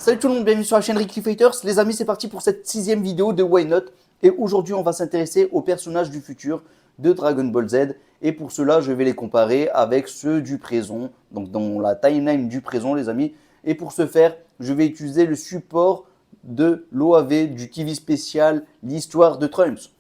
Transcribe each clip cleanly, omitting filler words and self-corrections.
Salut tout le monde, bienvenue sur la chaîne Ricky Fighters. Les amis, c'est parti pour cette 6e vidéo de Why Not. Et aujourd'hui, on va s'intéresser aux personnages du futur de Dragon Ball Z. Et pour cela, je vais les comparer avec ceux du présent, donc dans la timeline du présent, les amis. Et pour ce faire, je vais utiliser le support de l'OAV du TV spécial L'Histoire de Trunks.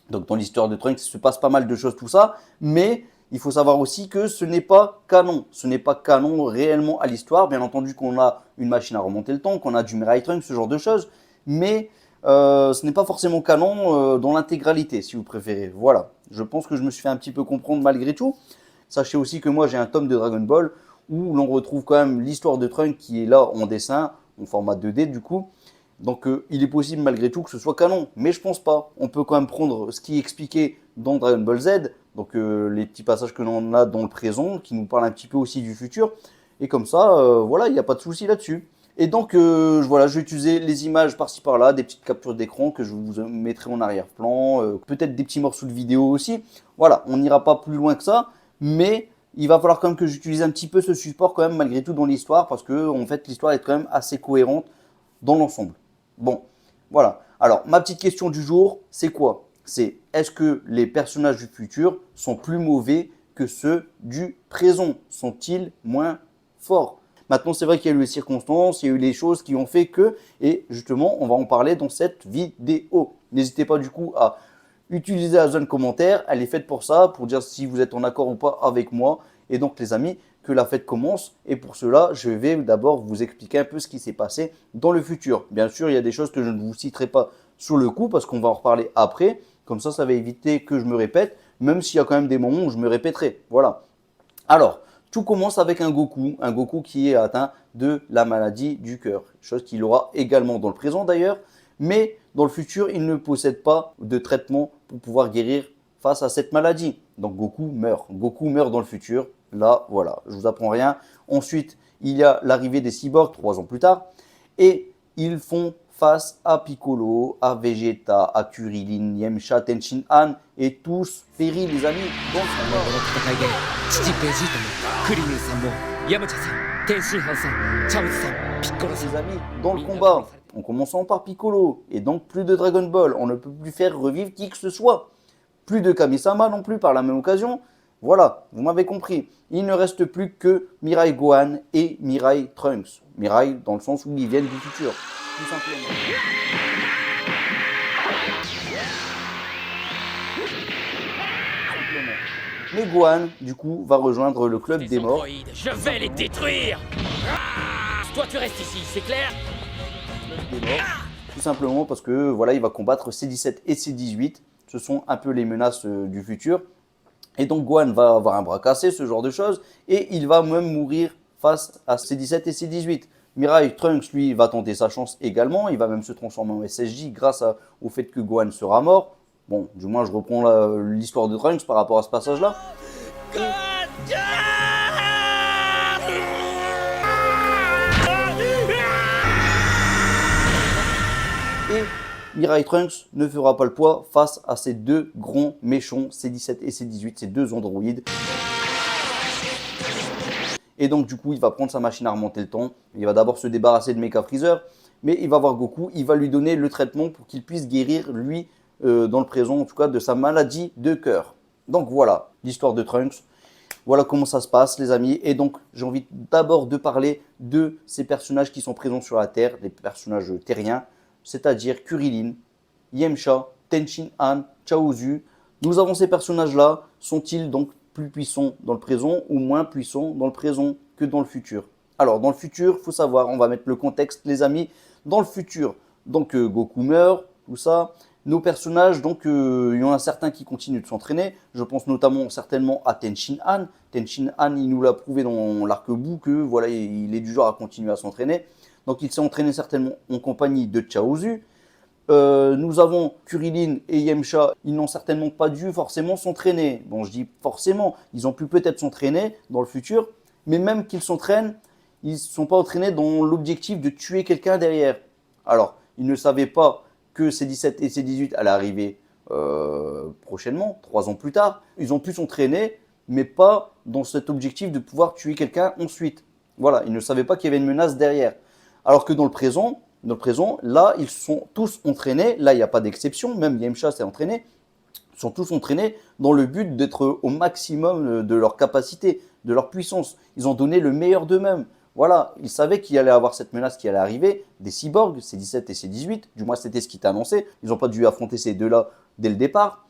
Donc dans l'histoire de Trunks, il se passe pas mal de choses, tout ça. Mais il faut savoir aussi que ce n'est pas canon. Ce n'est pas canon réellement à l'histoire. Bien entendu qu'on a une machine à remonter le temps, qu'on a du Mirai Trunks, ce genre de choses. Mais ce n'est pas forcément canon dans l'intégralité, si vous préférez. Voilà. Je pense que je me suis fait un petit peu comprendre malgré tout. Sachez aussi que moi, j'ai un tome de Dragon Ball où l'on retrouve quand même l'histoire de Trunks qui est là en dessin, en format 2D du coup. Donc il est possible malgré tout que ce soit canon, mais je pense pas. On peut quand même prendre ce qui est expliqué dans Dragon Ball Z, donc les petits passages que l'on a dans le présent, qui nous parlent un petit peu aussi du futur, et comme ça, voilà, il n'y a pas de souci là-dessus. Et donc voilà, je vais utiliser les images par-ci par-là, des petites captures d'écran que je vous mettrai en arrière-plan, peut-être des petits morceaux de vidéo aussi. Voilà, on n'ira pas plus loin que ça, mais il va falloir quand même que j'utilise un petit peu ce support quand même malgré tout dans l'histoire, parce que en fait l'histoire est quand même assez cohérente dans l'ensemble. Bon, voilà. Alors, ma petite question du jour, c'est quoi? C'est est-ce que les personnages du futur sont plus mauvais que ceux du présent? Sont-ils moins forts? Maintenant, c'est vrai qu'il y a eu les circonstances, il y a eu les choses qui ont fait que, et justement, on va en parler dans cette vidéo. N'hésitez pas du coup à utiliser la zone commentaire, elle est faite pour ça, pour dire si vous êtes en accord ou pas avec moi. Et donc les amis, que la fête commence. Et pour cela, je vais d'abord vous expliquer un peu ce qui s'est passé dans le futur. Bien sûr, il y a des choses que je ne vous citerai pas sur le coup parce qu'on va en reparler après. Comme ça va éviter que je me répète, même s'il y a quand même des moments où je me répéterai. Voilà. Alors, tout commence avec un Goku qui est atteint de la maladie du cœur. Chose qu'il aura également dans le présent d'ailleurs. Mais dans le futur, il ne possède pas de traitement pour pouvoir guérir face à cette maladie. Donc Goku meurt. Goku meurt dans le futur. Là, voilà, je vous apprends rien. Ensuite, il y a l'arrivée des cyborgs 3 ans plus tard. Et ils font face à Piccolo, à Vegeta, à Kuririn, Yamcha, Tenshin Han. Et tous péris, les amis, dans le les amis, dans le combat. En commençant par Piccolo. Et donc, plus de Dragon Ball. On ne peut plus faire revivre qui que ce soit. Plus de Kami-sama non plus par la même occasion. Voilà, vous m'avez compris. Il ne reste plus que Mirai Gohan et Mirai Trunks. Mirai dans le sens où ils viennent du futur, tout simplement. Mais Gohan, du coup, va rejoindre le club des morts. Je vais les détruire. Toi, tu restes ici, c'est clair? Des morts, tout simplement parce que voilà, il va combattre C17 et C18. Ce sont un peu les menaces du futur. Et donc Gohan va avoir un bras cassé, ce genre de choses, et il va même mourir face à C17 et C18. Mirai Trunks, lui, va tenter sa chance également, il va même se transformer en SSJ grâce au fait que Gohan sera mort. Bon, du moins je reprends l'histoire de Trunks par rapport à ce passage-là. Et Mirai Trunks ne fera pas le poids face à ces deux grands méchants, C17 et C18, ces deux androïdes. Et donc du coup, il va prendre sa machine à remonter le temps. Il va d'abord se débarrasser de Mecha Freezer, mais il va voir Goku, il va lui donner le traitement pour qu'il puisse guérir, lui, dans le présent, en tout cas, de sa maladie de cœur. Donc voilà, l'histoire de Trunks. Voilà comment ça se passe, les amis. Et donc, j'ai envie d'abord de parler de ces personnages qui sont présents sur la Terre, les personnages terriens, c'est-à-dire Kuririn, Yamcha, Tenshin Han, Chaozu. Nous avons ces personnages-là. Sont-ils donc plus puissants dans le présent ou moins puissants dans le présent que dans le futur? Alors, dans le futur, il faut savoir, on va mettre le contexte, les amis. Dans le futur, donc Goku meurt, tout ça. Nos personnages, donc, il y en a certains qui continuent de s'entraîner. Je pense notamment certainement à Tenshin Han. Tenshin Han, il nous l'a prouvé dans l'arc-bout que voilà, il est du genre à continuer à s'entraîner. Donc il s'est entraîné certainement en compagnie de Chaozu. Nous avons Kuririn et Yamcha, ils n'ont certainement pas dû forcément s'entraîner. Bon, je dis forcément, ils ont pu peut-être s'entraîner dans le futur, mais même qu'ils s'entraînent, ils ne sont pas entraînés dans l'objectif de tuer quelqu'un derrière. Alors, ils ne savaient pas que C17 et C18 allaient arriver prochainement, 3 ans plus tard. Ils ont pu s'entraîner, mais pas dans cet objectif de pouvoir tuer quelqu'un ensuite. Voilà, ils ne savaient pas qu'il y avait une menace derrière. Alors que dans le présent, là, ils sont tous entraînés, là, il n'y a pas d'exception, même Yamcha s'est entraîné, ils sont tous entraînés dans le but d'être au maximum de leur capacité, de leur puissance. Ils ont donné le meilleur d'eux-mêmes. Voilà, ils savaient qu'il allait avoir cette menace qui allait arriver, des cyborgs, C17 et C18, du moins c'était ce qui était annoncé. Ils n'ont pas dû affronter ces deux-là dès le départ.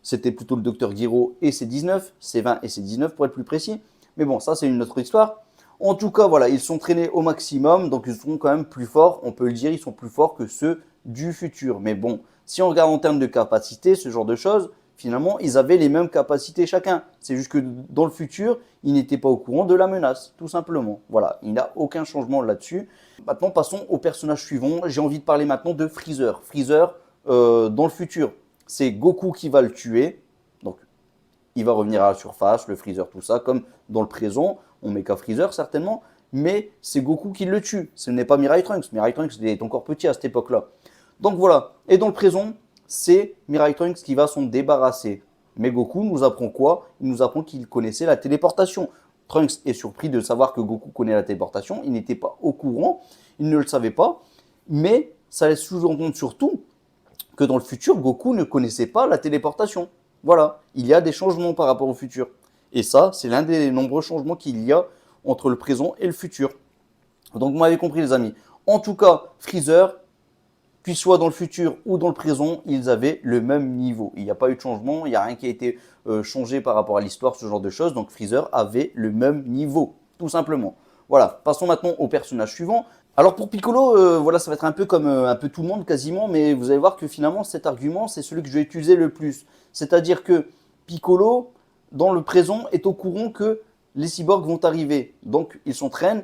C'était plutôt le Dr Gero et C19, C20 et C19 pour être plus précis. Mais bon, ça c'est une autre histoire. En tout cas, voilà, ils sont traînés au maximum, donc ils seront quand même plus forts. On peut le dire, ils sont plus forts que ceux du futur. Mais bon, si on regarde en termes de capacité, ce genre de choses, finalement, ils avaient les mêmes capacités chacun. C'est juste que dans le futur, ils n'étaient pas au courant de la menace, tout simplement. Voilà, il n'y a aucun changement là-dessus. Maintenant, passons au personnage suivant. J'ai envie de parler maintenant de Freezer. Freezer, dans le futur, c'est Goku qui va le tuer. Donc, il va revenir à la surface, le Freezer, tout ça, comme dans le présent. On met qu'à Freezer, certainement. Mais c'est Goku qui le tue. Ce n'est pas Mirai Trunks. Mirai Trunks est encore petit à cette époque-là. Donc voilà. Et dans le présent, c'est Mirai Trunks qui va s'en débarrasser. Mais Goku nous apprend quoi? Il nous apprend qu'il connaissait la téléportation. Trunks est surpris de savoir que Goku connaît la téléportation. Il n'était pas au courant. Il ne le savait pas. Mais ça laisse sous-entendre surtout que dans le futur, Goku ne connaissait pas la téléportation. Voilà. Il y a des changements par rapport au futur. Et ça, c'est l'un des nombreux changements qu'il y a entre le présent et le futur. Donc, vous m'avez compris, les amis. En tout cas, Freezer, qu'il soit dans le futur ou dans le présent, ils avaient le même niveau. Il n'y a pas eu de changement, il n'y a rien qui a été changé par rapport à l'histoire, ce genre de choses. Donc, Freezer avait le même niveau, tout simplement. Voilà, passons maintenant au personnage suivant. Alors pour Piccolo, voilà, ça va être un peu comme un peu tout le monde quasiment, mais vous allez voir que finalement cet argument, c'est celui que je vais utiliser le plus. C'est-à-dire que Piccolo, dans le présent, est au courant que les cyborgs vont arriver. Donc il s'entraîne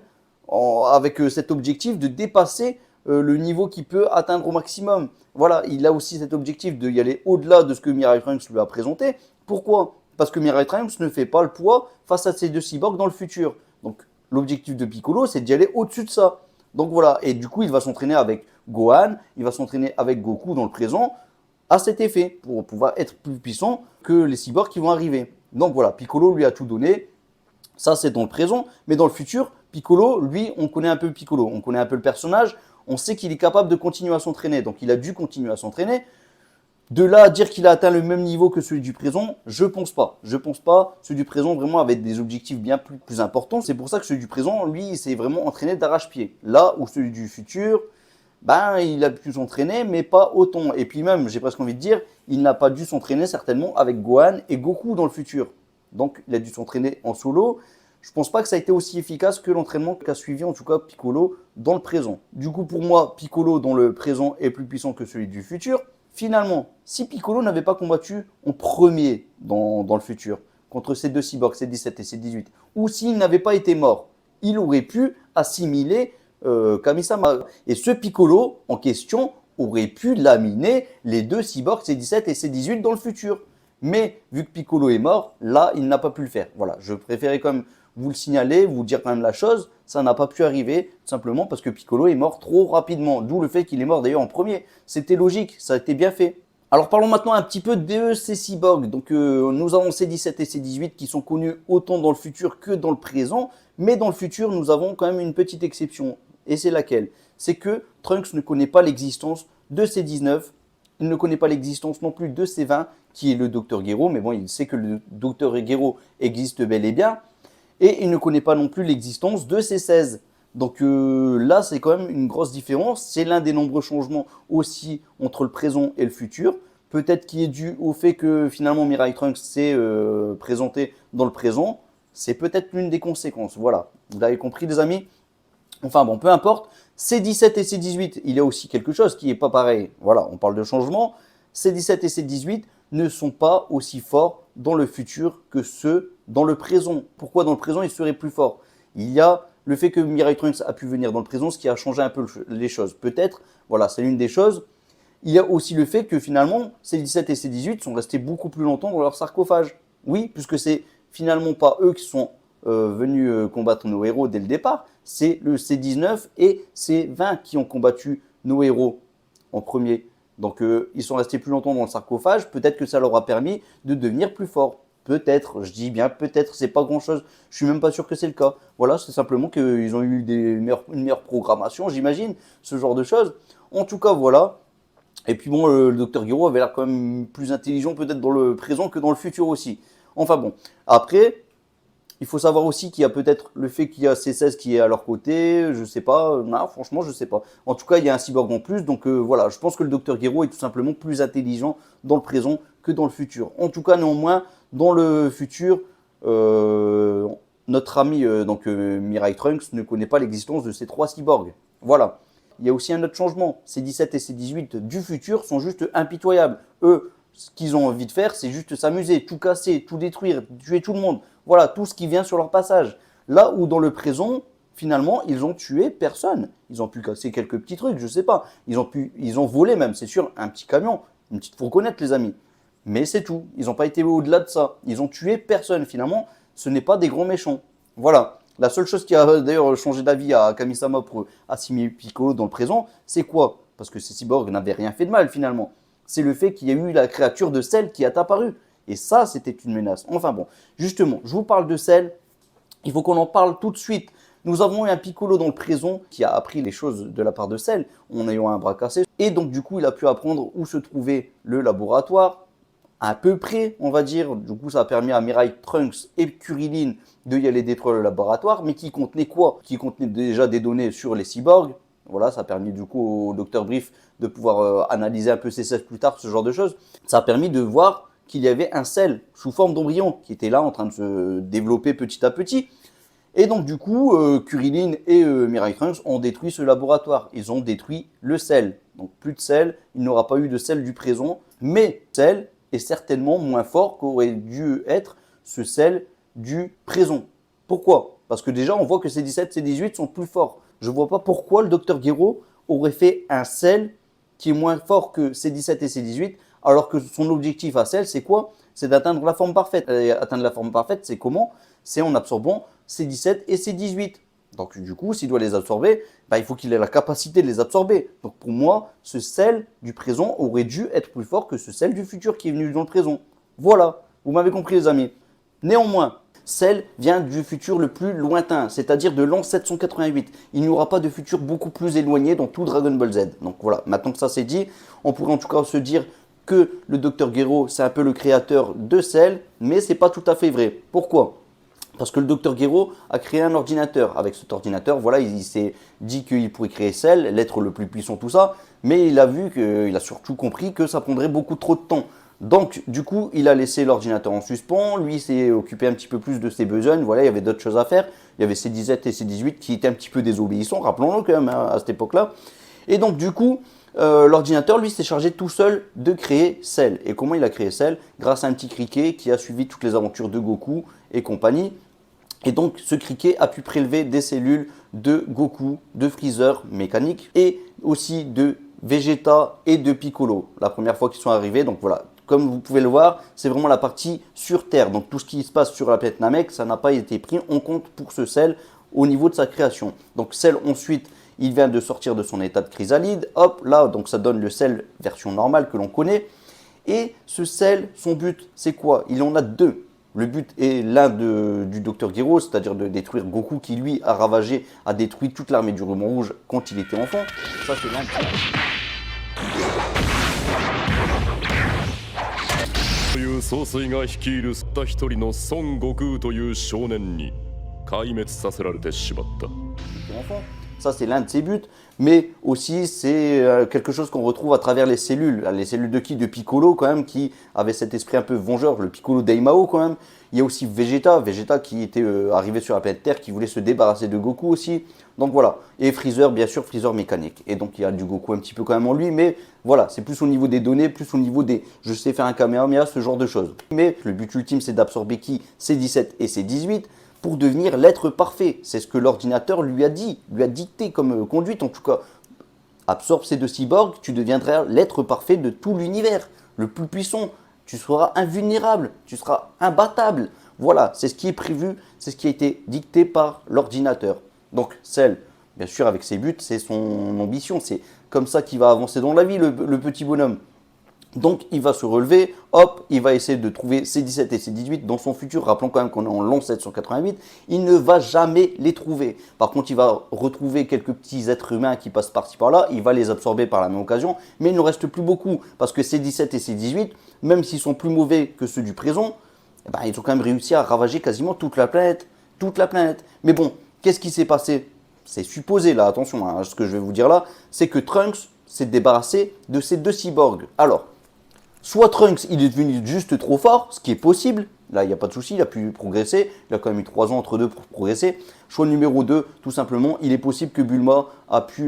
avec cet objectif de dépasser le niveau qu'il peut atteindre au maximum. Voilà, il a aussi cet objectif d'y aller au-delà de ce que Mirai Trunks lui a présenté. Pourquoi? Parce que Mirai Trunks ne fait pas le poids face à ces deux cyborgs dans le futur. Donc l'objectif de Piccolo, c'est d'y aller au-dessus de ça. Donc voilà, et du coup, il va s'entraîner avec Gohan, il va s'entraîner avec Goku dans le présent, à cet effet, pour pouvoir être plus puissant que les cyborgs qui vont arriver. Donc voilà, Piccolo lui a tout donné, ça c'est dans le présent, mais dans le futur, Piccolo, lui, on connaît un peu Piccolo, on connaît un peu le personnage, on sait qu'il est capable de continuer à s'entraîner, donc il a dû continuer à s'entraîner. De là à dire qu'il a atteint le même niveau que celui du présent, je pense pas. Je pense pas. Celui du présent vraiment avait des objectifs bien plus importants. C'est pour ça que celui du présent, lui, il s'est vraiment entraîné d'arrache-pied. Là où celui du futur, ben, il a pu s'entraîner, mais pas autant. Et puis même, j'ai presque envie de dire, il n'a pas dû s'entraîner certainement avec Gohan et Goku dans le futur. Donc, il a dû s'entraîner en solo. Je pense pas que ça a été aussi efficace que l'entraînement qu'a suivi en tout cas Piccolo dans le présent. Du coup, pour moi, Piccolo dans le présent est plus puissant que celui du futur. Finalement, si Piccolo n'avait pas combattu en premier dans le futur, contre ces deux cyborgs, C17 et C18, ou s'il n'avait pas été mort, il aurait pu assimiler Kami-sama. Et ce Piccolo en question aurait pu laminer les deux cyborgs C17 et C18 dans le futur. Mais vu que Piccolo est mort, là, il n'a pas pu le faire. Voilà, je préférais quand même vous le signaler, vous dire quand même la chose. Ça n'a pas pu arriver, tout simplement parce que Piccolo est mort trop rapidement. D'où le fait qu'il est mort d'ailleurs en premier. C'était logique, ça a été bien fait. Alors parlons maintenant un petit peu de ces cyborgs. Donc nous avons C17 et C18 qui sont connus autant dans le futur que dans le présent. Mais dans le futur, nous avons quand même une petite exception. Et c'est laquelle? C'est que Trunks ne connaît pas l'existence de C19. Il ne connaît pas l'existence non plus de C20, qui est le Dr Gero. Mais bon, il sait que le Dr Gero existe bel et bien. Et il ne connaît pas non plus l'existence de C16. Donc là, c'est quand même une grosse différence. C'est l'un des nombreux changements aussi entre le présent et le futur. Peut-être qui est dû au fait que finalement Mirai Trunks s'est présenté dans le présent. C'est peut-être l'une des conséquences. Voilà, vous l'avez compris les amis. Enfin bon, peu importe. C17 et C18, il y a aussi quelque chose qui n'est pas pareil. Voilà, on parle de changement. C17 et C18 ne sont pas aussi forts dans le futur que ceux dans le présent. Pourquoi dans le présent ils seraient plus forts? Il y a le fait que Mirai Trunks a pu venir dans le présent, ce qui a changé un peu les choses. Peut-être, voilà, c'est l'une des choses. Il y a aussi le fait que finalement, C17 et C18 sont restés beaucoup plus longtemps dans leur sarcophage. Oui, puisque c'est finalement pas eux qui sont venus combattre nos héros dès le départ, c'est le C19 et C20 qui ont combattu nos héros en premier. Donc ils sont restés plus longtemps dans le sarcophage, peut-être que ça leur a permis de devenir plus forts. Peut-être, je dis bien peut-être, c'est pas grand-chose. Je suis même pas sûr que c'est le cas. Voilà, c'est simplement qu'ils ont eu une meilleure programmation, j'imagine, ce genre de choses. En tout cas, voilà. Et puis bon, le docteur Gero avait l'air quand même plus intelligent peut-être dans le présent que dans le futur aussi. Enfin bon, après, il faut savoir aussi qu'il y a peut-être le fait qu'il y a C16 qui est à leur côté, je sais pas, non, franchement, je sais pas. En tout cas, il y a un cyborg en plus, donc voilà, je pense que le docteur Gero est tout simplement plus intelligent dans le présent que dans le futur. En tout cas, néanmoins, dans le futur, notre ami Mirai Trunks ne connaît pas l'existence de ces 3 cyborgs. Voilà. Il y a aussi un autre changement. C17 et C18 du futur sont juste impitoyables. Eux, ce qu'ils ont envie de faire, c'est juste s'amuser, tout casser, tout détruire, tuer tout le monde. Voilà, tout ce qui vient sur leur passage. Là où dans le présent, finalement, ils ont tué personne. Ils ont pu casser quelques petits trucs, je sais pas. Ils ont volé même, c'est sûr, un petit camion, une petite fourgonnette, les amis. Mais c'est tout. Ils n'ont pas été au-delà de ça. Ils ont tué personne. Finalement, ce n'est pas des grands méchants. Voilà. La seule chose qui a d'ailleurs changé d'avis à Kamisama pour assimiler Piccolo dans le présent, c'est quoi? Parce que ces cyborgs n'avaient rien fait de mal finalement. C'est le fait qu'il y a eu la créature de Cell qui est apparue. Et ça, c'était une menace. Enfin bon, justement, je vous parle de Cell. Il faut qu'on en parle tout de suite. Nous avons eu un Piccolo dans le présent qui a appris les choses de la part de Cell en ayant un bras cassé. Et donc du coup, il a pu apprendre où se trouvait le laboratoire, à peu près, on va dire. Du coup, ça a permis à Mirai, Trunks et Kurilin de y aller détruire le laboratoire, mais qui contenait quoi? Qui contenait déjà des données sur les cyborgs. Voilà, ça a permis du coup au Dr Brief de pouvoir analyser un peu ces C16 plus tard, ce genre de choses. Ça a permis de voir qu'il y avait un Cell sous forme d'embryon qui était là en train de se développer petit à petit. Et donc du coup, Kurilin et Mirai Trunks ont détruit ce laboratoire. Ils ont détruit le Cell. Donc plus de Cell, il n'aura pas eu de Cell du présent, mais Cell est certainement moins fort qu'aurait dû être ce Cell du présent. Pourquoi? Parce que déjà, on voit que ces 17, ces 18 sont plus forts. Je ne vois pas pourquoi le Dr Gero aurait fait un Cell qui est moins fort que ces 17 et ces 18, alors que son objectif à Cell, c'est quoi? C'est d'atteindre la forme parfaite. Et atteindre la forme parfaite, c'est comment? C'est en absorbant ces 17 et ces 18. Donc du coup, s'il doit les absorber, il faut qu'il ait la capacité de les absorber. Donc pour moi, ce Cell du présent aurait dû être plus fort que ce Cell du futur qui est venu dans le présent. Voilà, vous m'avez compris les amis. Néanmoins, Cell vient du futur le plus lointain, c'est-à-dire de l'an 788. Il n'y aura pas de futur beaucoup plus éloigné dans tout Dragon Ball Z. Donc voilà, maintenant que ça c'est dit, on pourrait en tout cas se dire que le Dr Gero, c'est un peu le créateur de Cell, mais c'est pas tout à fait vrai. Pourquoi? Parce que le Dr Gero a créé un ordinateur. Avec cet ordinateur, voilà, il s'est dit qu'il pourrait créer Cell, l'être le plus puissant, tout ça. Mais il a surtout compris que ça prendrait beaucoup trop de temps. Donc, du coup, il a laissé l'ordinateur en suspens. Lui, s'est occupé un petit peu plus de ses besoins. Voilà, il y avait d'autres choses à faire. Il y avait ses 17 et ses 18 qui étaient un petit peu désobéissants, rappelons-le quand même, à cette époque-là. Et donc, du coup, l'ordinateur, lui, s'est chargé tout seul de créer Cell. Et comment il a créé Cell? Grâce à un petit criquet qui a suivi toutes les aventures de Goku et compagnie. Et donc, ce criquet a pu prélever des cellules de Goku, de Freezer mécanique et aussi de Vegeta et de Piccolo. La première fois qu'ils sont arrivés, donc voilà. Comme vous pouvez le voir, c'est vraiment la partie sur Terre. Donc, tout ce qui se passe sur la planète Namek, ça n'a pas été pris en compte pour ce Cell au niveau de sa création. Donc, Cell, ensuite, il vient de sortir de son état de chrysalide. Hop, là, donc ça donne le Cell version normale que l'on connaît. Et ce Cell, son but, c'est quoi? Il en a deux. Le but est l'un du Dr Gero, c'est-à-dire de détruire Goku qui lui a détruit toute l'armée du ruban rouge quand il était enfant. Ça c'est l'un. という総帥が率いるたった一人の孫悟空という少年に壊滅させられてしまった。 Ça, c'est l'un de ses buts, mais aussi c'est quelque chose qu'on retrouve à travers les cellules. Les cellules de qui? De Piccolo quand même, qui avait cet esprit un peu vengeur, le Piccolo Daimao quand même. Il y a aussi Vegeta qui était arrivé sur la planète Terre, qui voulait se débarrasser de Goku aussi. Donc voilà, et Freezer, bien sûr, Freezer mécanique. Et donc il y a du Goku un petit peu quand même en lui, mais voilà, c'est plus au niveau des données, plus au niveau des je sais faire un Kamehameha, ce genre de choses. Mais le but ultime, c'est d'absorber qui? Ces 17 et ces 18. Pour devenir l'être parfait. C'est ce que l'ordinateur lui a dit, lui a dicté comme conduite en tout cas. Absorbe ces deux cyborgs, tu deviendras l'être parfait de tout l'univers, le plus puissant. Tu seras invulnérable, tu seras imbattable. Voilà, c'est ce qui est prévu, c'est ce qui a été dicté par l'ordinateur. Donc Cell, bien sûr avec ses buts, c'est son ambition, c'est comme ça qu'il va avancer dans la vie le petit bonhomme. Donc il va se relever, hop, il va essayer de trouver C17 et C18 dans son futur. Rappelons quand même qu'on est en l'an 788, il ne va jamais les trouver. Par contre, il va retrouver quelques petits êtres humains qui passent par-ci par-là, il va les absorber par la même occasion, mais il ne reste plus beaucoup parce que C17 et C18, même s'ils sont plus mauvais que ceux du présent, eh ben, ils ont quand même réussi à ravager quasiment toute la planète. Toute la planète. Mais bon, qu'est-ce qui s'est passé? C'est supposé là, attention, hein, ce que je vais vous dire là, c'est que Trunks s'est débarrassé de ces deux cyborgs. Alors, soit Trunks, il est devenu juste trop fort, ce qui est possible. Là, il n'y a pas de souci, il a pu progresser. Il a quand même eu 3 ans entre deux pour progresser. Choix numéro 2, tout simplement, il est possible que Bulma a pu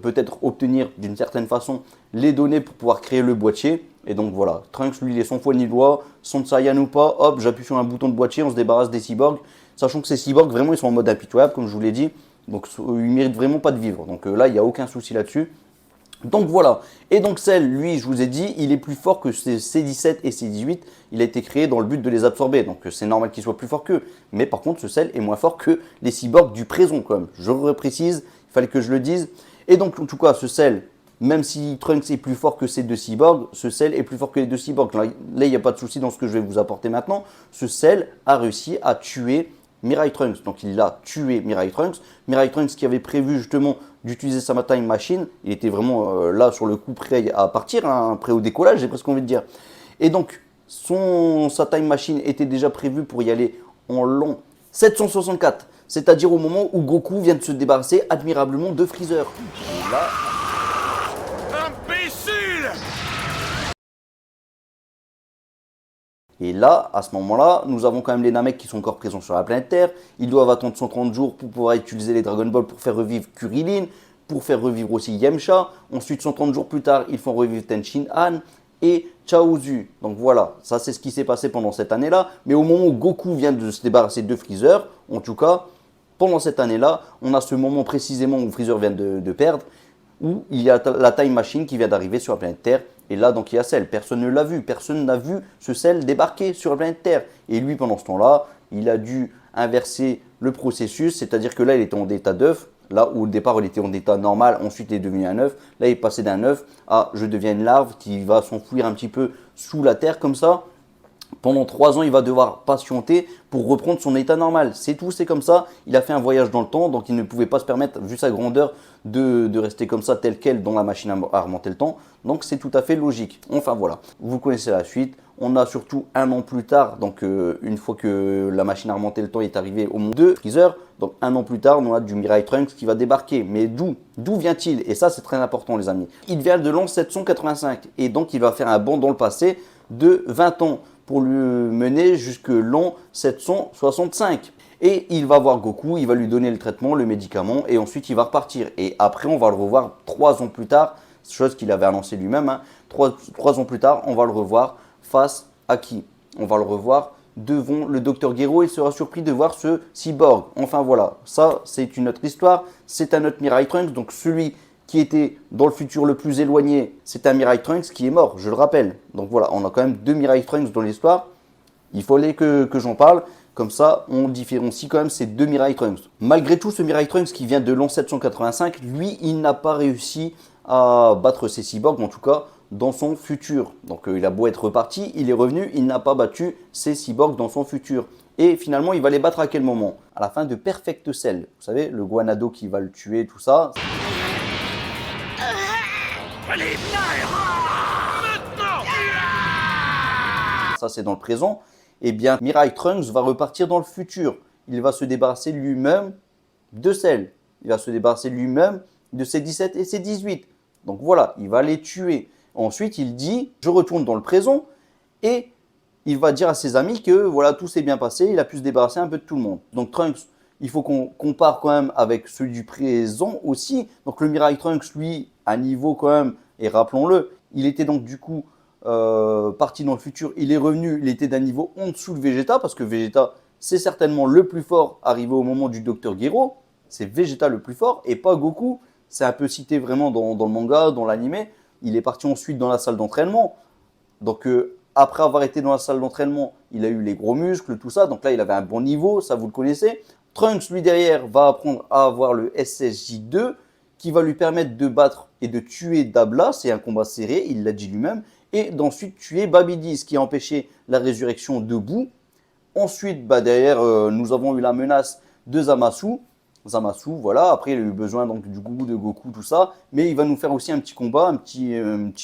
peut-être obtenir d'une certaine façon les données pour pouvoir créer le boîtier. Et donc voilà, Trunks, lui, il est sans foi ni loi, son Saiyan ou pas, hop, j'appuie sur un bouton de boîtier, on se débarrasse des cyborgs. Sachant que ces cyborgs, vraiment, ils sont en mode impitoyable, comme je vous l'ai dit. Donc, ils ne méritent vraiment pas de vivre. Donc là, il n'y a aucun souci là-dessus. Donc voilà, et donc Cell, lui, je vous ai dit, il est plus fort que ces C17 et C18, il a été créé dans le but de les absorber, donc c'est normal qu'il soit plus fort qu'eux. Mais par contre, ce Cell est moins fort que les cyborgs du présent quand même, je le précise, il fallait que je le dise. Et donc en tout cas, ce Cell, même si Trunks est plus fort que ces deux cyborgs, ce Cell est plus fort que les deux cyborgs. Là, il n'y a pas de souci dans ce que je vais vous apporter maintenant, ce Cell a réussi à tuer Mirai Trunks, donc il a tué Mirai Trunks. Mirai Trunks qui avait prévu justement d'utiliser sa Time Machine, il était vraiment là sur le coup prêt à partir, hein, prêt au décollage, j'ai presque envie de dire. Et donc sa Time Machine était déjà prévue pour y aller en l'an 764, c'est-à-dire au moment où Goku vient de se débarrasser admirablement de Freezer. Et là, Et là, à ce moment-là, nous avons quand même les Namek qui sont encore présents sur la planète Terre. Ils doivent attendre 130 jours pour pouvoir utiliser les Dragon Ball pour faire revivre Kurilin, pour faire revivre aussi Yamcha. Ensuite, 130 jours plus tard, ils font revivre Tenshin Han et Chaozu. Donc voilà, ça c'est ce qui s'est passé pendant cette année-là. Mais au moment où Goku vient de se débarrasser de Freezer, en tout cas, pendant cette année-là, on a ce moment précisément où Freezer vient de perdre, où il y a la Time Machine qui vient d'arriver sur la planète Terre. Et là, donc, il y a Cell. Personne ne l'a vu. Personne n'a vu ce Cell débarquer sur la planète Terre. Et lui, pendant ce temps-là, il a dû inverser le processus. C'est-à-dire que là, il était en état d'œuf. Là où au départ, il était en état normal. Ensuite, il est devenu un œuf. Là, il est passé d'un œuf à je deviens une larve qui va s'enfouir un petit peu sous la Terre comme ça. Pendant 3 ans, il va devoir patienter pour reprendre son état normal. C'est tout, c'est comme ça. Il a fait un voyage dans le temps, donc il ne pouvait pas se permettre, vu sa grandeur, de rester comme ça, tel quel, dans la machine à remonter le temps. Donc c'est tout à fait logique. Enfin voilà, vous connaissez la suite. On a surtout un an plus tard, donc une fois que la machine à remonter le temps est arrivée au monde de Freezer, donc un an plus tard, on a du Mirai Trunks qui va débarquer. Mais d'où vient-il? Et ça, c'est très important, les amis. Il vient de l'an 785, et donc il va faire un bond dans le passé de 20 ans. Pour lui mener jusque l'an 765. Et il va voir Goku, il va lui donner le traitement, le médicament, et ensuite il va repartir. Et après, on va le revoir 3 ans plus tard, chose qu'il avait annoncé lui-même, hein. 3 ans plus tard, on va le revoir face à qui? On va le revoir devant le Dr Gero, il sera surpris de voir ce cyborg. Enfin voilà, ça c'est une autre histoire, c'est un autre Mirai Trunks, donc celui qui était dans le futur le plus éloigné, c'est un Mirai Trunks qui est mort, je le rappelle. Donc voilà, on a quand même 2 Mirai Trunks dans l'histoire. Il fallait que j'en parle, comme ça on différencie quand même ces 2 Mirai Trunks. Malgré tout, ce Mirai Trunks qui vient de l'an 785, lui, il n'a pas réussi à battre ces cyborgs, en tout cas dans son futur. Donc il a beau être reparti, il est revenu, il n'a pas battu ces cyborgs dans son futur. Et finalement, il va les battre à quel moment? À la fin de Perfect Cell. Vous savez, le Guanado qui va le tuer, tout ça. Ça c'est dans le présent. Eh bien, Mirai Trunks va repartir dans le futur. Il va se débarrasser lui-même de Cell. Il va se débarrasser lui-même de ses 17 et ses 18. Donc voilà, il va les tuer. Ensuite, il dit, je retourne dans le présent et il va dire à ses amis que voilà, tout s'est bien passé, il a pu se débarrasser un peu de tout le monde. Donc Trunks, il faut qu'on compare quand même avec celui du présent aussi. Donc le Mirai Trunks, lui, à niveau quand même, et rappelons-le, il était donc du coup parti dans le futur, il est revenu, il était d'un niveau en dessous de Vegeta, parce que Vegeta, c'est certainement le plus fort arrivé au moment du Dr Gero. C'est Vegeta le plus fort et pas Goku. C'est un peu cité vraiment dans le manga, dans l'animé. Il est parti ensuite dans la salle d'entraînement. Donc après avoir été dans la salle d'entraînement, il a eu les gros muscles, tout ça. Donc là, il avait un bon niveau, ça vous le connaissez. Trunks, lui derrière, va apprendre à avoir le SSJ2 qui va lui permettre de battre et de tuer Dabla. C'est un combat serré, il l'a dit lui-même. et d'ensuite tuer Babidi, ce qui a empêché la résurrection de Boo. Ensuite, derrière, nous avons eu la menace de Zamasu. Zamasu, voilà, après il a eu besoin donc du goût de Goku, tout ça, mais il va nous faire aussi un petit combat, un petit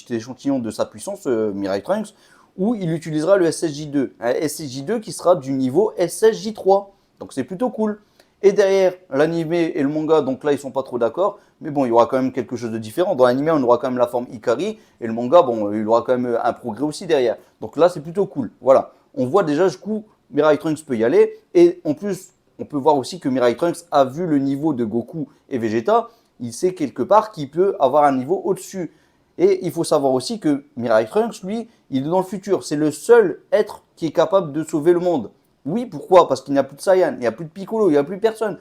échantillon de sa puissance, Mirai Trunks, où il utilisera le SSJ2, un SSJ2 qui sera du niveau SSJ3, donc c'est plutôt cool. Et derrière, l'animé et le manga, donc là ils sont pas trop d'accord, mais bon, il y aura quand même quelque chose de différent. Dans l'animé, on aura quand même la forme Ikari, et le manga, bon, il aura quand même un progrès aussi derrière. Donc là, c'est plutôt cool, voilà. On voit déjà, du coup, Mirai Trunks peut y aller, et en plus, on peut voir aussi que Mirai Trunks a vu le niveau de Goku et Vegeta. Il sait quelque part qu'il peut avoir un niveau au-dessus. Et il faut savoir aussi que Mirai Trunks, lui, il est dans le futur. C'est le seul être qui est capable de sauver le monde. Oui, pourquoi? Parce qu'il n'y a plus de Saiyan, il n'y a plus de Piccolo, il n'y a plus personne.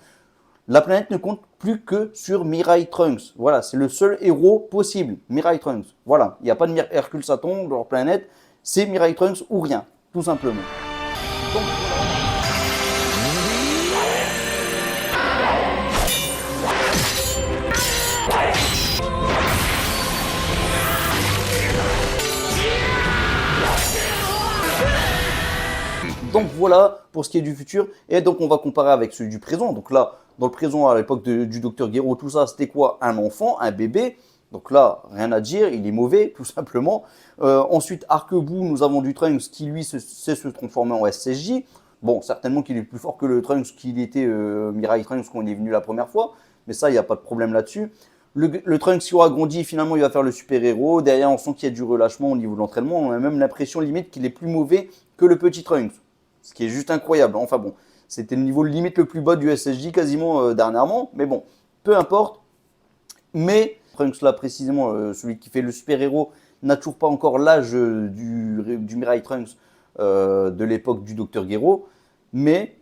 La planète ne compte plus que sur Mirai Trunks. Voilà, c'est le seul héros possible, Mirai Trunks. Voilà, il n'y a pas de Hercule Saturn dans leur planète. C'est Mirai Trunks ou rien, tout simplement. Donc, Donc voilà pour ce qui est du futur. Et donc on va comparer avec celui du présent. Donc là, dans le présent, à l'époque du Docteur Gero, tout ça, c'était quoi? Un enfant, un bébé. Donc là, rien à dire, il est mauvais, tout simplement. Ensuite, Arc-Boo, nous avons du Trunks qui, lui, sait se transformer en SSJ. Bon, certainement qu'il est plus fort que le Trunks qu'il était Mirai Trunks quand il est venu la première fois. Mais ça, il n'y a pas de problème là-dessus. Le Trunks qui aura grandi, finalement, il va faire le super-héros. Derrière, on sent qu'il y a du relâchement au niveau de l'entraînement. On a même l'impression, limite, qu'il est plus mauvais que le petit Trunks. Ce qui est juste incroyable. Enfin bon, c'était le niveau limite le plus bas du SSJ quasiment dernièrement. Mais bon, peu importe. Mais Trunks là précisément, celui qui fait le super-héros, n'a toujours pas encore l'âge du Mirai Trunks de l'époque du Docteur Gero. Mais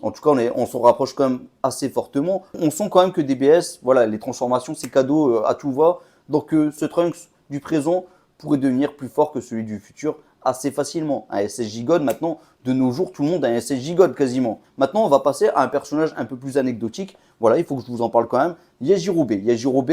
en tout cas, on s'en rapproche quand même assez fortement. On sent quand même que DBS, voilà, les transformations, c'est cadeau à tout va. Donc ce Trunks du présent pourrait devenir plus fort que celui du futur assez facilement. Un SSJ God, maintenant, de nos jours, tout le monde a un SSJ God quasiment. Maintenant, on va passer à un personnage un peu plus anecdotique. Voilà, il faut que je vous en parle quand même. Yajirobe. Yajirobe,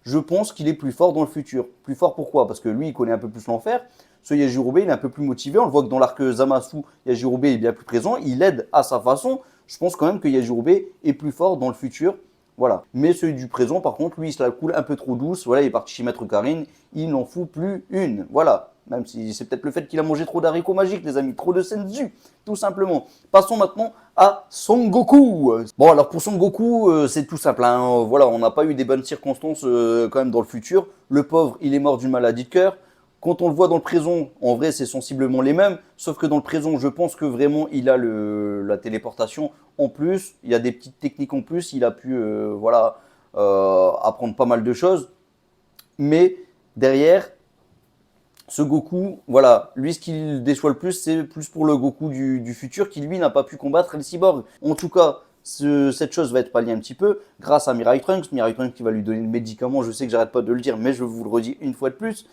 je pense qu'il est plus fort dans le futur. Plus fort pourquoi? Parce que lui, il connaît un peu plus l'enfer. Ce Yajirobe, il est un peu plus motivé. On le voit que dans l'arc Zamasu, Yajirobe est bien plus présent. Il aide à sa façon. Je pense quand même que Yajirobe est plus fort dans le futur. Voilà. Mais celui du présent, par contre, lui, il se la coule un peu trop douce. Voilà, il est parti chez Maître Karine. Il n'en fout plus une. Voilà. Même si c'est peut-être le fait qu'il a mangé trop d'haricots magiques, les amis. Trop de senzu, tout simplement. Passons maintenant à Son Goku. Bon, alors pour Son Goku, c'est tout simple. Hein. Voilà, on n'a pas eu des bonnes circonstances quand même dans le futur. Le pauvre, il est mort d'une maladie de cœur. Quand on le voit dans le présent, en vrai, c'est sensiblement les mêmes. Sauf que dans le présent, je pense que vraiment, il a la téléportation en plus. Il y a des petites techniques en plus. Il a pu apprendre pas mal de choses. Mais derrière, ce Goku, voilà, lui, ce qui le déçoit le plus, c'est plus pour le Goku du futur qui, lui, n'a pas pu combattre les cyborgs. En tout cas, cette chose va être palliée un petit peu grâce à Mirai Trunks. Mirai Trunks qui va lui donner le médicament. Je sais que j'arrête pas de le dire, mais je vous le redis une fois de plus.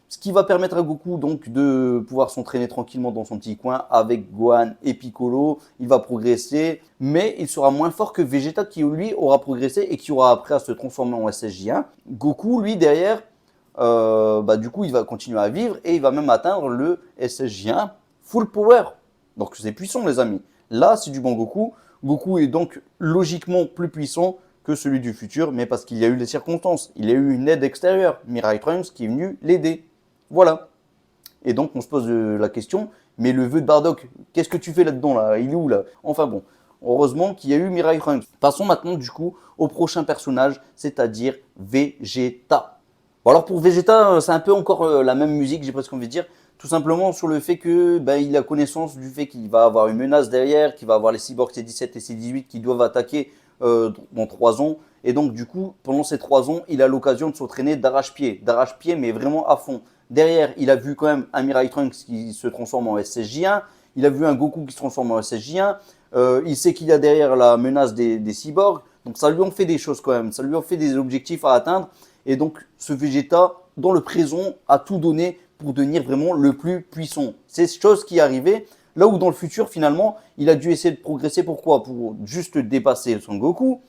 Ce qui va permettre à Goku donc de pouvoir s'entraîner tranquillement dans son petit coin avec Gohan et Piccolo. Il va progresser, mais il sera moins fort que Vegeta qui lui aura progressé et qui aura appris à se transformer en SSJ1. Goku, lui, derrière, du coup, il va continuer à vivre et il va même atteindre le SSJ1 Full Power. Donc c'est puissant, les amis. Là, c'est du bon Goku. Goku est donc logiquement plus puissant que celui du futur, mais parce qu'il y a eu des circonstances. Il y a eu une aide extérieure, Mirai Trunks, qui est venu l'aider. Voilà. Et donc, on se pose la question, mais le vœu de Bardock, qu'est-ce que tu fais là-dedans, là? Il est où, là? Enfin bon, heureusement qu'il y a eu Mirai Trunks. Passons maintenant, du coup, au prochain personnage, c'est-à-dire Vegeta. Bon, alors pour Vegeta, c'est un peu encore la même musique, j'ai presque envie de dire. Tout simplement sur le fait que il a connaissance du fait qu'il va avoir une menace derrière, qu'il va avoir les cyborgs C17 et C18 qui doivent attaquer dans 3 ans. Et donc, du coup, pendant ces 3 ans, il a l'occasion de s'entraîner d'arrache-pied. D'arrache-pied, mais vraiment à fond. Derrière, il a vu quand même un Mirai Trunks qui se transforme en SSJ1. Il a vu un Goku qui se transforme en SSJ1. Il sait qu'il y a derrière la menace des cyborgs. Donc, ça lui en fait des choses quand même. Ça lui en fait des objectifs à atteindre. Et donc, ce Vegeta, dans le présent, a tout donné pour devenir vraiment le plus puissant. C'est chose qui est arrivée. Là où dans le futur, finalement, il a dû essayer de progresser. Pourquoi? Pour juste dépasser Son Goku.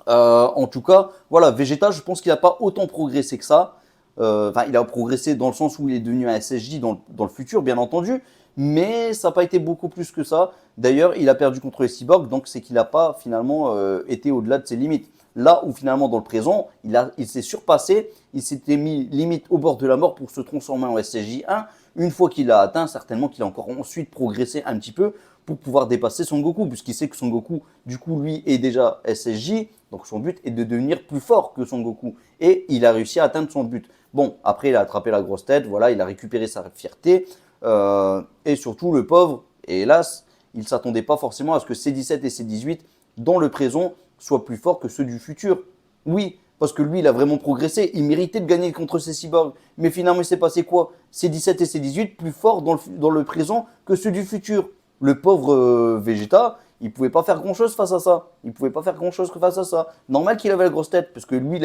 En tout cas, voilà, Vegeta, je pense qu'il n'a pas autant progressé que ça. Enfin, il a progressé dans le sens où il est devenu un SSJ dans le futur, bien entendu, mais ça n'a pas été beaucoup plus que ça. D'ailleurs, il a perdu contre les cyborgs, donc c'est qu'il n'a pas finalement été au-delà de ses limites. Là où finalement dans le présent, il s'est surpassé, il s'était mis limite au bord de la mort pour se transformer en SSJ1. Une fois qu'il l'a atteint, certainement qu'il a encore ensuite progressé un petit peu pour pouvoir dépasser Son Goku, puisqu'il sait que Son Goku, du coup, lui est déjà SSJ, donc son but est de devenir plus fort que Son Goku. Et il a réussi à atteindre son but. Bon, après il a attrapé la grosse tête, voilà, il a récupéré sa fierté, et surtout le pauvre, et hélas, il ne s'attendait pas forcément à ce que C17 et C18, dans le présent, soient plus forts que ceux du futur. Oui, parce que lui, il a vraiment progressé, il méritait de gagner contre ces cyborgs, mais finalement, il s'est passé quoi? C17 et C18 plus forts dans le présent que ceux du futur. Le pauvre Vegeta, il pouvait pas faire grand-chose face à ça. Il pouvait pas faire grand-chose face à ça. Normal qu'il avait la grosse tête, parce que lui,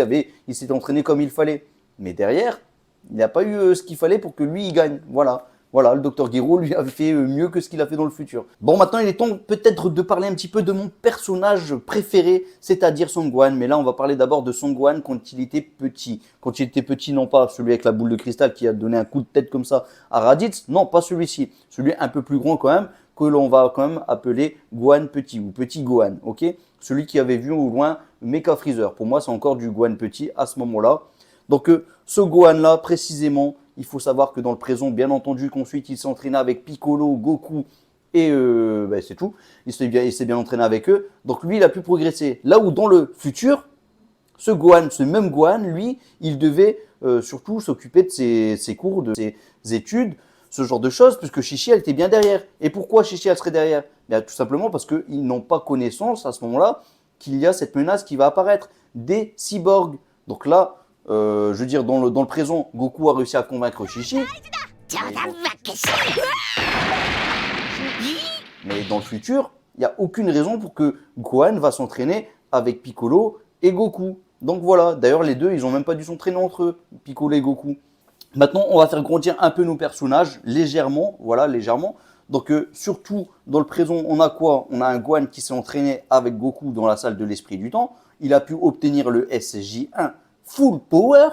il s'était entraîné comme il fallait. Mais derrière, il n'a pas eu ce qu'il fallait pour que lui, il gagne. Voilà. Voilà, le Dr Gero lui a fait mieux que ce qu'il a fait dans le futur. Bon, maintenant, il est temps peut-être de parler un petit peu de mon personnage préféré, c'est-à-dire Son Gohan. Mais là, on va parler d'abord de Son Gohan quand il était petit. Quand il était petit, non pas celui avec la boule de cristal qui a donné un coup de tête comme ça à Raditz. Non, pas celui-ci. Celui un peu plus grand quand même, que l'on va quand même appeler Gohan petit ou petit Gohan, ok? Celui qui avait vu au loin Mecha Freezer. Pour moi, c'est encore du Gohan petit à ce moment-là. Donc, ce Gohan-là, précisément, il faut savoir que dans le présent, bien entendu, qu'ensuite il s'entraînait avec Piccolo, Goku et c'est tout. Il s'est bien entraîné avec eux. Donc lui, il a pu progresser. Là où dans le futur, ce Gohan, ce même Gohan, lui, il devait surtout s'occuper de ses cours, de ses études, ce genre de choses, puisque Chichi, elle était bien derrière. Et pourquoi Chichi, elle serait derrière? Bien, tout simplement parce qu'ils n'ont pas connaissance à ce moment-là qu'il y a cette menace qui va apparaître, des cyborgs. Donc là, je veux dire, dans le présent, Goku a réussi à convaincre Chichi. Mais dans le futur, il n'y a aucune raison pour que Gohan va s'entraîner avec Piccolo et Goku. Donc voilà, d'ailleurs les deux, ils n'ont même pas dû s'entraîner entre eux, Piccolo et Goku. Maintenant, on va faire grandir un peu nos personnages, légèrement, voilà, légèrement. Donc surtout, dans le présent, on a quoi? On a un Gohan qui s'est entraîné avec Goku dans la salle de l'esprit du temps. Il a pu obtenir le SSJ1 Full Power.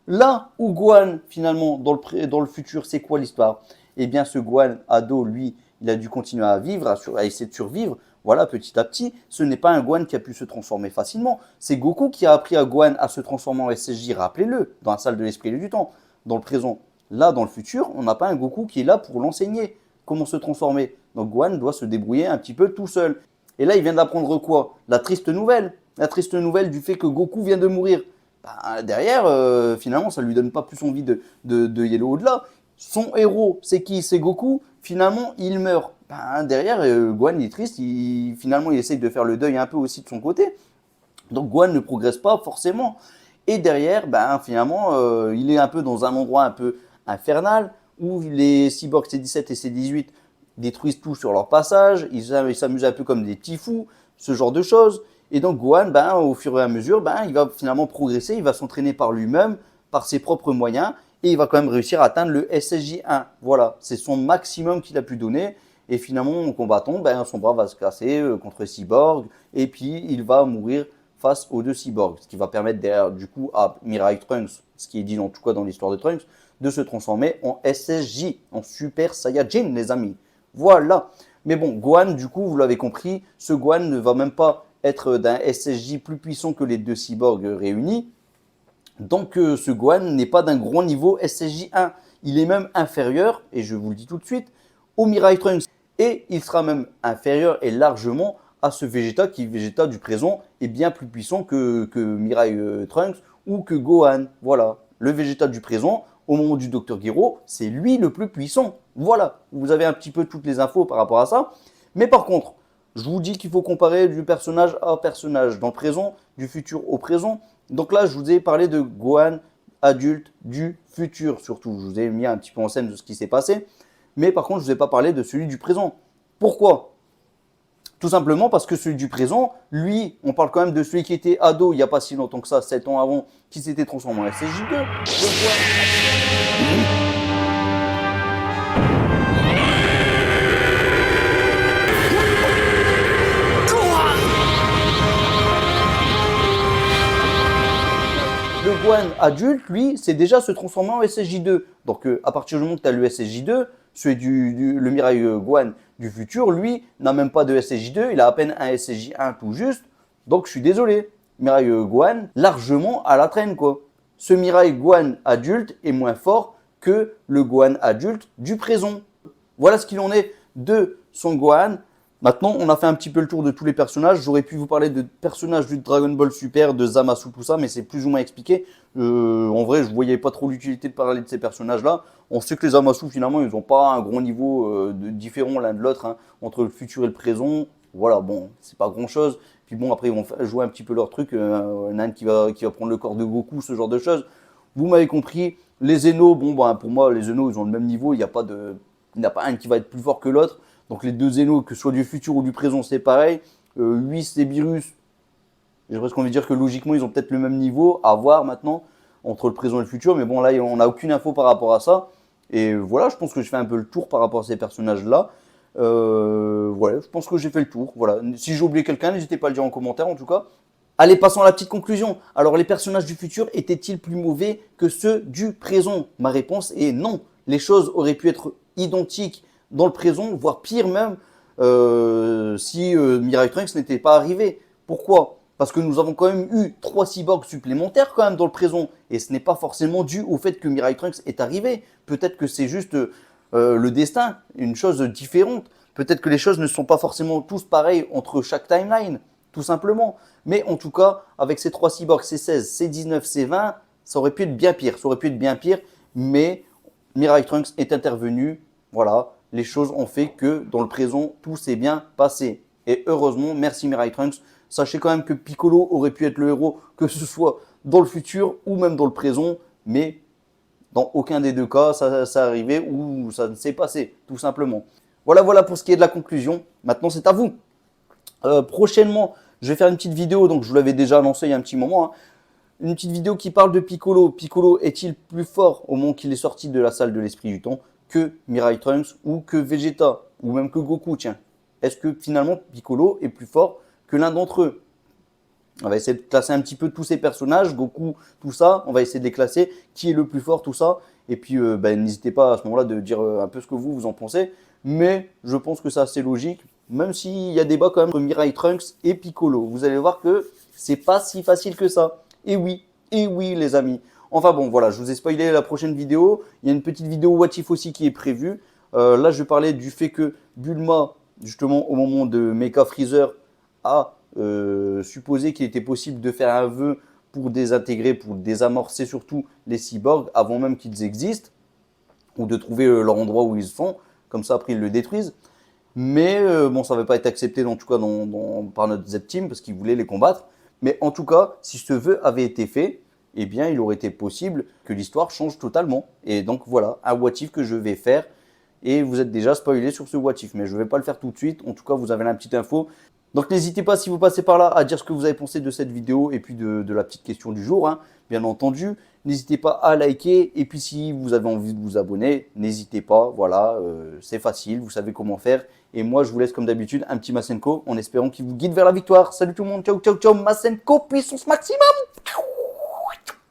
Là où Gohan, finalement, dans le futur, c'est quoi l'histoire? Eh bien, ce Gohan ado, lui, il a dû continuer à vivre, à essayer de survivre. Voilà, petit à petit, ce n'est pas un Gohan qui a pu se transformer facilement. C'est Goku qui a appris à Gohan à se transformer en SSJ, rappelez-le, dans la salle de l'esprit du temps, dans le présent. Là, dans le futur, on n'a pas un Goku qui est là pour l'enseigner, comment se transformer. Donc Gohan doit se débrouiller un petit peu tout seul. Et là, il vient d'apprendre quoi? La triste nouvelle du fait que Goku vient de mourir. Derrière, finalement, ça ne lui donne pas plus envie de Yellow au-delà. Son héros, c'est qui? C'est Goku. Finalement, il meurt. Derrière, Gohan, il est triste. Finalement, il essaye de faire le deuil un peu aussi de son côté. Donc, Gohan ne progresse pas forcément. Et derrière, finalement, il est un peu dans un endroit un peu infernal où les cyborgs C17 et C18 détruisent tout sur leur passage. Ils s'amusent un peu comme des petits fous, ce genre de choses. Et donc Gohan, au fur et à mesure, il va finalement progresser, il va s'entraîner par lui-même, par ses propres moyens, et il va quand même réussir à atteindre le SSJ1. Voilà, c'est son maximum qu'il a pu donner. Et finalement, en combattant, son bras va se casser contre les cyborgs, et puis il va mourir face aux deux cyborgs, ce qui va permettre derrière, du coup, à Mirai Trunks, ce qui est dit en tout cas dans l'histoire de Trunks, de se transformer en SSJ, en Super Saiyajin, les amis. Voilà. Mais bon, Gohan, du coup, vous l'avez compris, ce Gohan ne va même pas être d'un SSJ plus puissant que les deux cyborgs réunis. Donc ce Gohan n'est pas d'un gros niveau SSJ1. Il est même inférieur, et je vous le dis tout de suite, au Mirai Trunks. Et il sera même inférieur et largement à ce Vegeta qui, Vegeta du présent, est bien plus puissant que Mirai Trunks ou que Gohan. Voilà, le Vegeta du présent, au moment du Dr Gero, c'est lui le plus puissant. Voilà, vous avez un petit peu toutes les infos par rapport à ça. Mais par contre, je vous dis qu'il faut comparer du personnage à personnage, dans le présent, du futur au présent. Donc là, je vous ai parlé de Gohan adulte du futur, surtout. Je vous ai mis un petit peu en scène de ce qui s'est passé. Mais par contre, je ne vous ai pas parlé de celui du présent. Pourquoi? Tout simplement parce que celui du présent, lui, on parle quand même de celui qui était ado il n'y a pas si longtemps que ça, 7 ans avant, qui s'était transformé en SSJ2. Gohan adulte, lui, c'est déjà se transformer en SSJ2. Donc à partir du moment que tu as le SSJ2, le Mirai Gohan du futur, lui, n'a même pas de SSJ2, il a à peine un SSJ1 tout juste. Donc je suis désolé, Mirai Gohan, largement à la traîne quoi. Ce Mirai Gohan adulte est moins fort que le Gohan adulte du présent. Voilà ce qu'il en est de son Gohan. Maintenant, on a fait un petit peu le tour de tous les personnages. J'aurais pu vous parler de personnages du Dragon Ball Super, de Zamasu, tout ça, mais c'est plus ou moins expliqué. En vrai, je ne voyais pas trop l'utilité de parler de ces personnages-là. On sait que les Zamasu, finalement, ils n'ont pas un grand niveau différent l'un de l'autre, hein, entre le futur et le présent. Voilà, bon, c'est pas grand-chose. Puis bon, après, ils vont jouer un petit peu leur truc. Un qui va prendre le corps de Goku, ce genre de choses. Vous m'avez compris. Les Zeno, bon, bah, pour moi, les Zeno, ils ont le même niveau. Il n'y a pas un qui va être plus fort que l'autre. Donc les deux Zeno, que ce soit du futur ou du présent, c'est pareil. Whis et Beerus, j'ai presque envie de dire que logiquement, ils ont peut-être le même niveau à voir maintenant entre le présent et le futur. Mais bon, là, on n'a aucune info par rapport à ça. Et voilà, je pense que je fais un peu le tour par rapport à ces personnages-là. Voilà, je pense que j'ai fait le tour. Voilà. Si j'ai oublié quelqu'un, n'hésitez pas à le dire en commentaire en tout cas. Allez, passons à la petite conclusion. Alors, les personnages du futur étaient-ils plus mauvais que ceux du présent? Ma réponse est non. Les choses auraient pu être identiques dans le présent, voire pire même, si Mirai Trunks n'était pas arrivé. Pourquoi? Parce que nous avons quand même eu 3 cyborgs supplémentaires quand même dans le présent. Et ce n'est pas forcément dû au fait que Mirai Trunks est arrivé. Peut-être que c'est juste le destin, une chose différente. Peut-être que les choses ne sont pas forcément tous pareilles entre chaque timeline, tout simplement. Mais en tout cas, avec ces 3 cyborgs, C16, C19, C20, ça aurait pu être bien pire. Ça aurait pu être bien pire, mais Mirai Trunks est intervenu. Voilà, les choses ont fait que dans le présent, tout s'est bien passé. Et heureusement, merci Mirai Trunks. Sachez quand même que Piccolo aurait pu être le héros, que ce soit dans le futur ou même dans le présent. Mais dans aucun des deux cas, ça arrivait ou ça ne s'est passé, tout simplement. Voilà pour ce qui est de la conclusion. Maintenant, c'est à vous. Prochainement, je vais faire une petite vidéo, donc je vous l'avais déjà annoncé il y a un petit moment. Hein. Une petite vidéo qui parle de Piccolo. Piccolo est-il plus fort au moment qu'il est sorti de la salle de l'esprit du temps que Mirai Trunks ou que Vegeta ou même que Goku, tiens. Est-ce que finalement Piccolo est plus fort que l'un d'entre eux? On va essayer de classer un petit peu tous ces personnages, Goku, tout ça. On va essayer de les classer. Qui est le plus fort, tout ça. Et puis, n'hésitez pas à ce moment-là de dire un peu ce que vous en pensez. Mais je pense que c'est assez logique. Même s'il y a débat quand même entre Mirai Trunks et Piccolo. Vous allez voir que c'est pas si facile que ça. Et oui, les amis. Enfin bon, voilà, je vous ai spoilé la prochaine vidéo. Il y a une petite vidéo What If aussi qui est prévue. Là, je vais parler du fait que Bulma, justement, au moment de Mecha Freezer, a supposé qu'il était possible de faire un vœu pour désintégrer, pour désamorcer surtout les cyborgs avant même qu'ils existent, ou de trouver leur endroit où ils sont. Comme ça, après, ils le détruisent. Mais bon, ça ne va pas être accepté, en tout cas, par notre Z-Team, parce qu'ils voulaient les combattre. Mais en tout cas, si ce vœu avait été fait, eh bien, il aurait été possible que l'histoire change totalement. Et donc, voilà, un what if que je vais faire. Et vous êtes déjà spoilé sur ce what if, mais je ne vais pas le faire tout de suite. En tout cas, vous avez la petite info. Donc, n'hésitez pas, si vous passez par là, à dire ce que vous avez pensé de cette vidéo et puis de la petite question du jour, hein, bien entendu. N'hésitez pas à liker. Et puis, si vous avez envie de vous abonner, n'hésitez pas. Voilà, c'est facile, vous savez comment faire. Et moi, je vous laisse comme d'habitude un petit Masenko en espérant qu'il vous guide vers la victoire. Salut tout le monde, ciao, ciao, ciao, Masenko, puissance maximum.